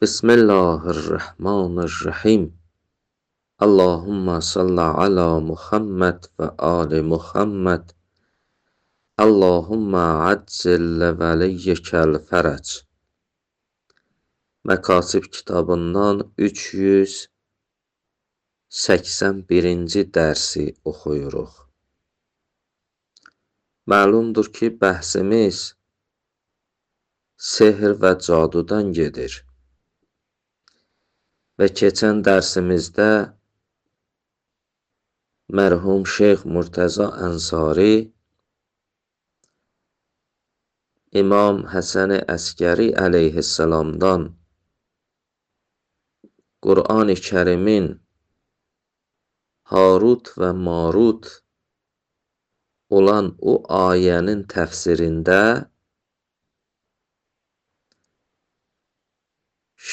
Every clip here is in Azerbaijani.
Bismillahirrahmanirrahim. Allahumma salli ala Muhammed və ali Muhammed. Allahumma aczil vəliyyəkəl fərəc. Məkasib kitabından 381-ci dərsi oxuyuruq. Məlumdur ki, bəhsimiz sehr və cadudan gedir. Və keçən dərsimizdə mərhum Şeyx Murtəza Ənsari İmam Həsən-i Əskəri əleyhissalamdan Qur'an-ı Kərimin Harut və Marut olan o ayənin təfsirində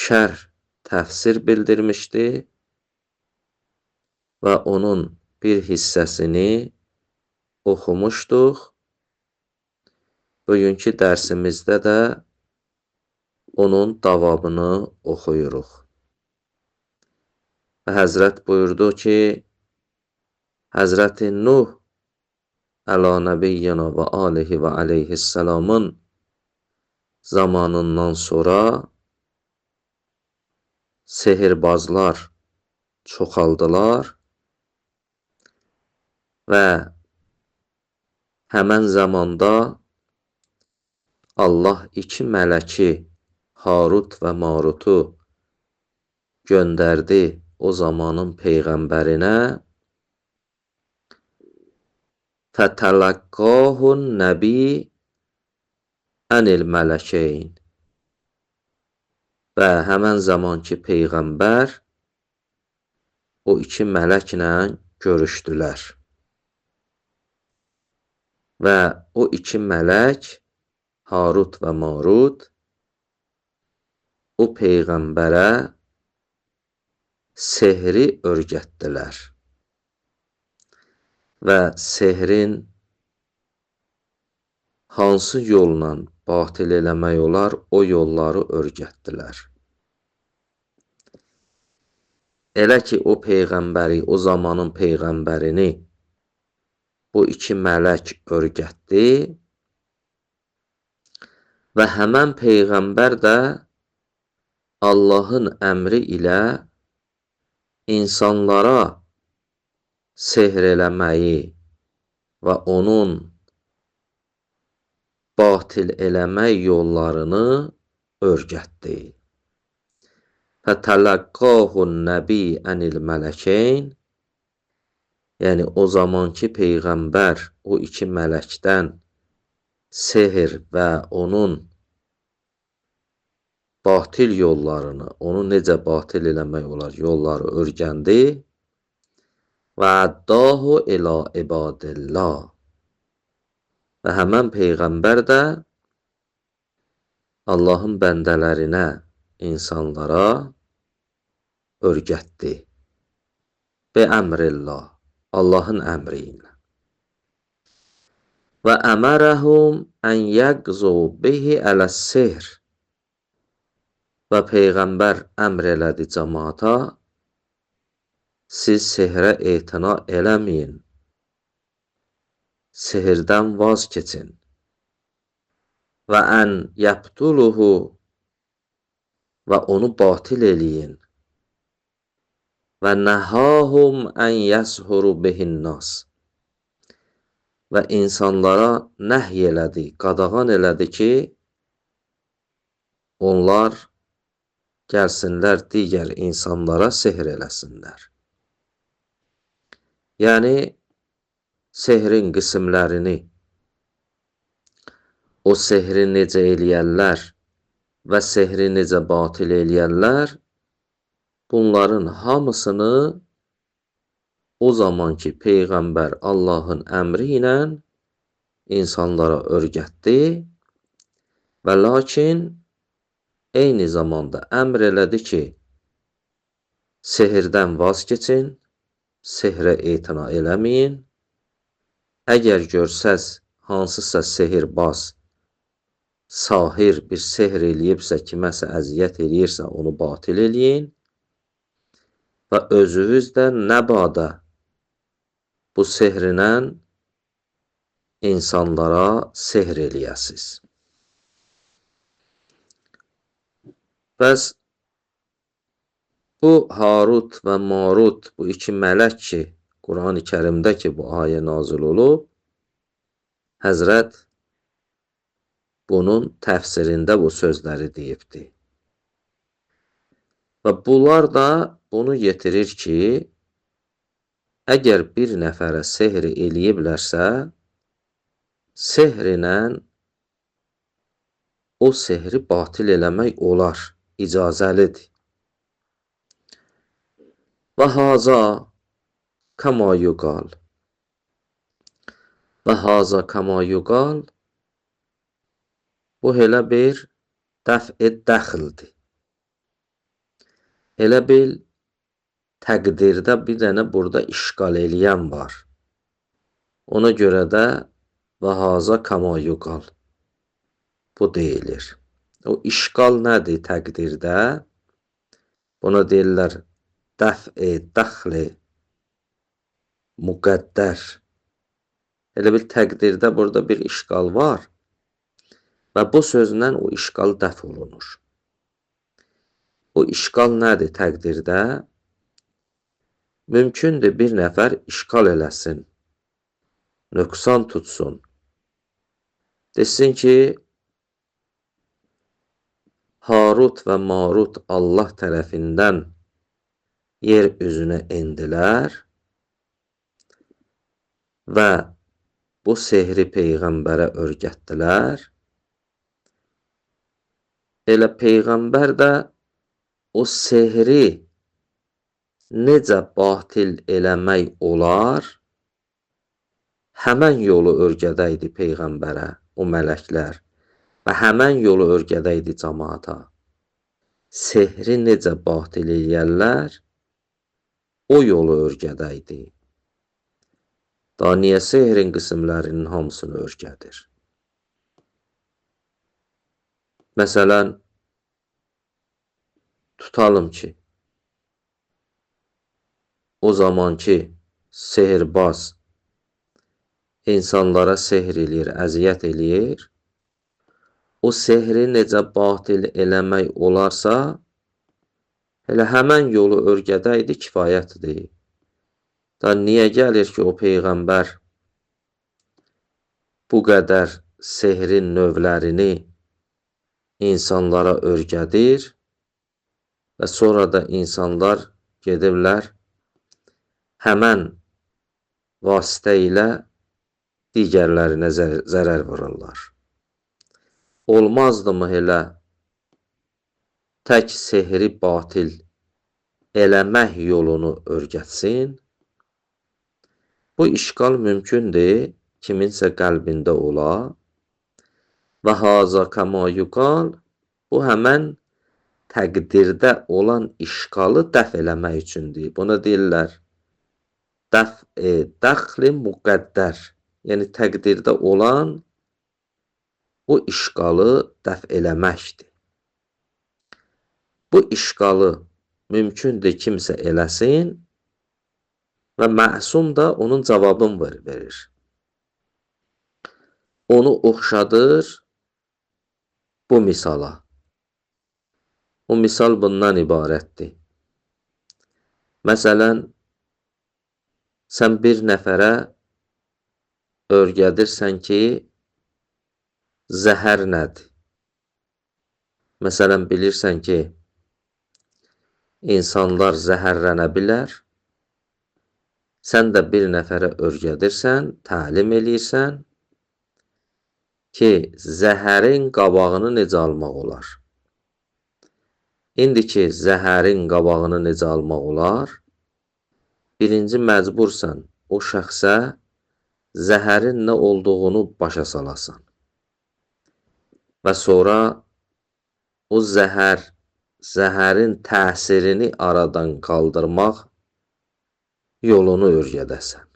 şərh təfsir bildirmişdi və onun bir hissəsini oxumuşduq. Bugünkü dərsimizdə də onun davamını oxuyuruq. Və Həzrət buyurdu ki, Həzrəti Nuh əla nəbiyyina və alihi və aleyhissalamın zamanından sonra sehirbazlar çoxaldılar və həmən zamanda Allah iki mələki Harut və Marutu göndərdi o zamanın peyğəmbərinə. Fətələqqahun nəbi ənil mələkeyn. Və həmən zamanki peyğəmbər o iki mələklə görüşdülər. Və o iki mələk Harut və Marut o peyğəmbərə sehri öyrətdilər. Və sehrin hansı yolla batil eləmək olar, o yolları öyrətdilər. Elə ki, o peyğəmbəri, o zamanın peyğəmbərini bu iki mələk öyrətdi və həmən peyğəmbər də Allahın əmri ilə insanlara sehr eləməyi və onun batil eləmək yollarını öyrətdi. Fətələqqahun nəbi ənil mələkeyn. Yəni o zamanki peyğəmbər o iki mələkdən sehr və onun batil yollarını, onu necə batil eləmək olar yolları öyrəndi. Və əddahu ilə ibadillah. Və həmən peyğəmbər də Allahın bəndələrinə, insanlara öyrətdi. Bi əmrillah, Allahın əmri ilə. Və əmərəhum ən yəqzu bihi ələs-sihr. Və peyğəmbər əmr elədi cəmaata, siz sehrə etina eləməyin, sehirdən vaz keçin. Və ən yəbtuluhu, və onu batil eləyin. Və nəhahum ən yəshuru bihin-nas. Və insanlara nəhy elədi, qadağan elədi ki, onlar gəlsinlər digər insanlara sehr eləsinlər. Yəni, sehrin qismlərini, o sehri necə eləyərlər və sehri necə batil eləyərlər, bunların hamısını o zamanki peyğəmbər Allahın əmri ilə insanlara öyrətdi və lakin eyni zamanda əmr elədi ki, sehirdən vaz keçin, sehrə etina eləməyin. Əgər görsəz hansısa sehirbaz sahir bir sehr eləyibsə, kiməsə əziyyət eləyirsə, onu batil eləyin və özünüz də nə badə bu sehrinlə insanlara sehr eləyəsiz. Bəs bu Harut və Marut, bu iki mələk ki, Quran-ı Kərimdə ki, bu ayə nazil olub, Həzrət bunun təfsirində bu sözləri deyibdir. Və bunlar da bunu yetirir ki, əgər bir nəfərə sehr eləyiblərsə, sehrinlə o sehri batil eləmək olar, icazəlidir. Və haza kəma yuqal. Və haza kəma yuqal, bu elə bir dəf-i dəxildir. Elə bil təqdirdə bir dənə burada işqal eləyən var. Ona görə də və haza kəma yuqal bu deyilir. O işqal nədir təqdirdə? Buna deyirlər dəf-i dəxli müqəddər. Elə bil təqdirdə burada bir işqal var və bu sözlə o işqal dəf olunur. O işqal nədir təqdirdə? Mümkündür bir nəfər işqal eləsin, nöqsan tutsun. Desin ki, Harut və Marut Allah tərəfindən yer üzünə endilər və bu sehri Peyğəmbərə öyrətdilər. Elə Peyğəmbər də o sehri necə batil eləmək olar, həmən yolu öyrədəydi Peyğəmbərə, o mələklər və həmən yolu öyrədəydi cəmaata. Sehri necə batil eləyərlər, o yolu öyrədəydi. Daha niyə sehrin qismlərinin hamısını öyrədir? Məsələn, tutalım ki, o zamanki sehirbaz insanlara sehr eləyir, əziyyət eləyir. O sehri necə batil eləmək olarsa, elə həmən yolu öyrədəydi, kifayətdir. Da niyə gəlir ki, o Peyğəmbər bu qədər sehrin növlərini insanlara öyrədir və sonra da insanlar gedirlər həmən vasitə ilə digərlərinə zərər vururlar. Olmazdımı elə tək sehri batil eləmək yolunu öyrətsin? Bu işqal mümkündür, kiminsə qəlbində ola və haza kəma yuqal, bu həmən təqdirdə olan işqalı dəf eləmək üçündür. Buna deyirlər dəf-i dəxli müqəddər, yəni təqdirdə olan o işqalı dəf eləməkdir. Bu işqalı mümkündür kimsə eləsin və məsum da onun cavabını verir. Onu oxşadır bu misala. O misal bundan ibarətdir. Məsələn, sən bir nəfərə öyrədirsən ki, zəhər nədir? Məsələn, bilirsən ki, insanlar zəhərlənə bilər. Sən də bir nəfərə öyrədirsən, təlim eləyirsən ki, zəhərin qabağını necə almaq olar? İndi ki, zəhərin qabağını necə almaq olar? Birinci məcbursan o şəxsə zəhərin nə olduğunu başa salasan. Və sonra o zəhərin təsirini aradan qaldırmaq yolunu öyrədəsən.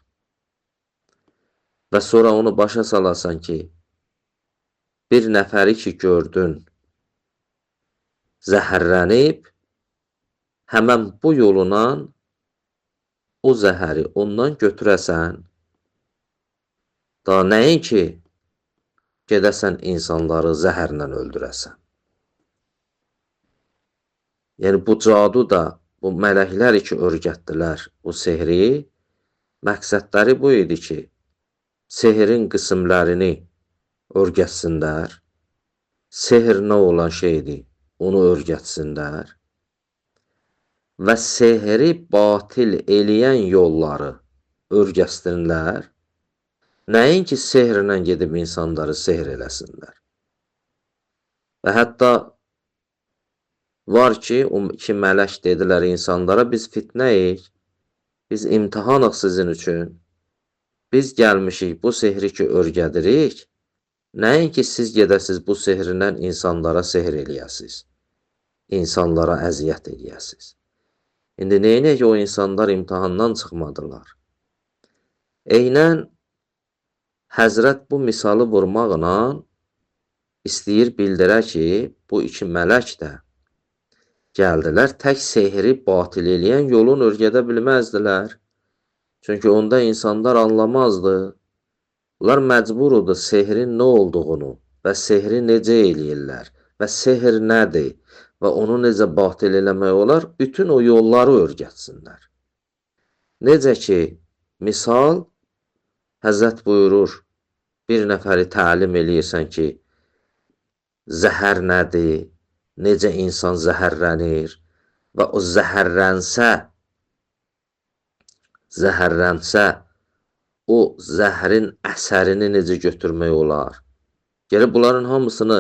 Və sonra onu başa salasan ki, bir nəfəri ki gördün zəhərlənib, həmən bu yoluna o zəhəri ondan götürəsən, da nəinki gedəsən insanları zəhərlə öldürəsən. Yəni bu cadu da, bu mələklər ki örgətdilər bu sehri, məqsədləri bu idi ki, sehrin qismlərini örgətsinlər, sehr nə olan şeydir, onu örgətsinlər və sehri batil eləyən yolları örgəstinlər, nəinki sehrlə gedib insanları sehr eləsinlər. Və hətta var ki, o iki mələk dedilər insanlara, biz fitnəyik, biz imtihanıq sizin üçün, biz gəlmişik bu sehri ki örgədirik, nəinki siz gedəsiz bu sehrindən insanlara sehr eləyəsiz, insanlara əziyyət eləyəsiz. İndi neynək o insanlar imtihandan çıxmadılar. Eynən Həzrət bu misalı vurmaqla istəyir bildirə ki, bu iki mələk də gəldilər, tək sehri batil eləyən yolun örgədə bilməzdilər. Çünki onda insanlar anlamazdı. Bunlar məcburudur sehrin nə olduğunu və sehri necə eləyirlər və sehr nədir və onu necə batil eləmək olar, bütün o yolları örgətsinlər. Necə ki, misal, Həzrət buyurur, bir nəfəri təlim eləyirsən ki, zəhər nədir, necə insan zəhərlənir və o zəhərlənsə, o zəhərin əsərini necə götürmək olar. Gəlib bunların hamısını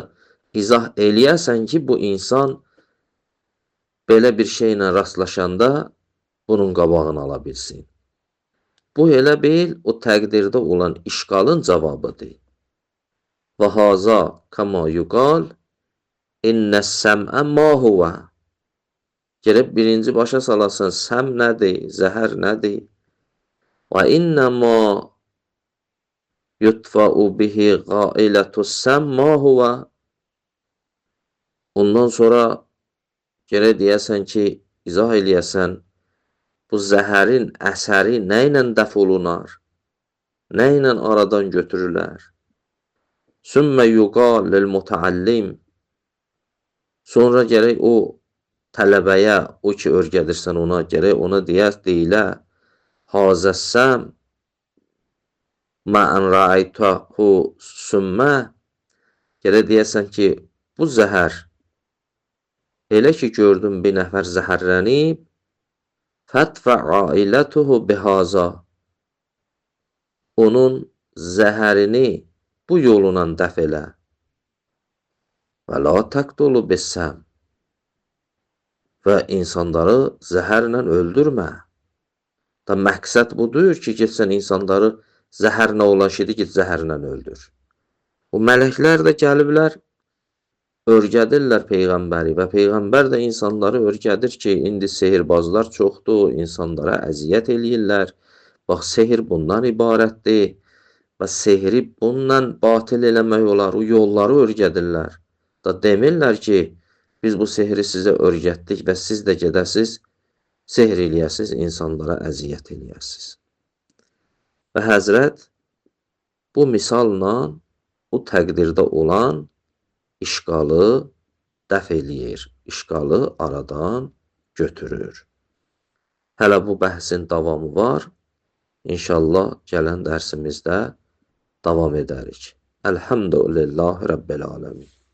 izah eləyəsən ki, bu insan belə bir şeylə rastlaşanda bunun qabağını ala bilsin. Bu elə bil o təqdirdə olan işqalın cavabıdır. Və haza kama yuqal innəs-səm'ə ma huvə. Gəlib birinci başa salasın, səm nədir, zəhər nədir? Və innəmə yutfa'u bihi qailətus-səm ma huvə. Ondan sonra gələ deyəsən ki, izah eləyəsən, bu zəhərin əsəri nə ilə dəf olunar, nə ilə aradan götürürlər. Sümmə yuqal lil-mutəallim. Sonra gərək o tələbəyə, o ki örgədirsən ona, gərək ona deyilə, hazəssəm mən rəaytəhu sümmə. Gərək deyəsən ki, bu zəhər, elə ki gördüm bir nəfər zəhərlənib, fətfə ailətuhu bihaza. Onun zəhərini bu yoluna dəf elə. Və la təqtulu bissəm. Və insanları zəhərlə öldürmə. Da məqsəd budur ki, getsən insanları zəhərlə olan şeydir, get zəhərlə öldür. O mələklər də gəliblər, örgədirlər Peyğəmbəri və Peyğəmbər də insanları örgədir ki, indi sehirbazlar çoxdur, insanlara əziyyət eləyirlər. Bax, sehir bundan ibarətdir və sehri bundan batil eləmək olar, o yolları örgədirlər. Da demirlər ki, biz bu sehri sizə örgətdik və siz də gedəsiz, sehr eləyəsiz, insanlara əziyyət eləyəsiz. Və Həzrət bu misalla bu təqdirdə olan işqalı dəf eləyir, işqalı aradan götürür. Hələ bu bəhsin davamı var. İnşallah gələn dərsimizdə davam edərik. Elhamdülillahi Rabbil aləmin.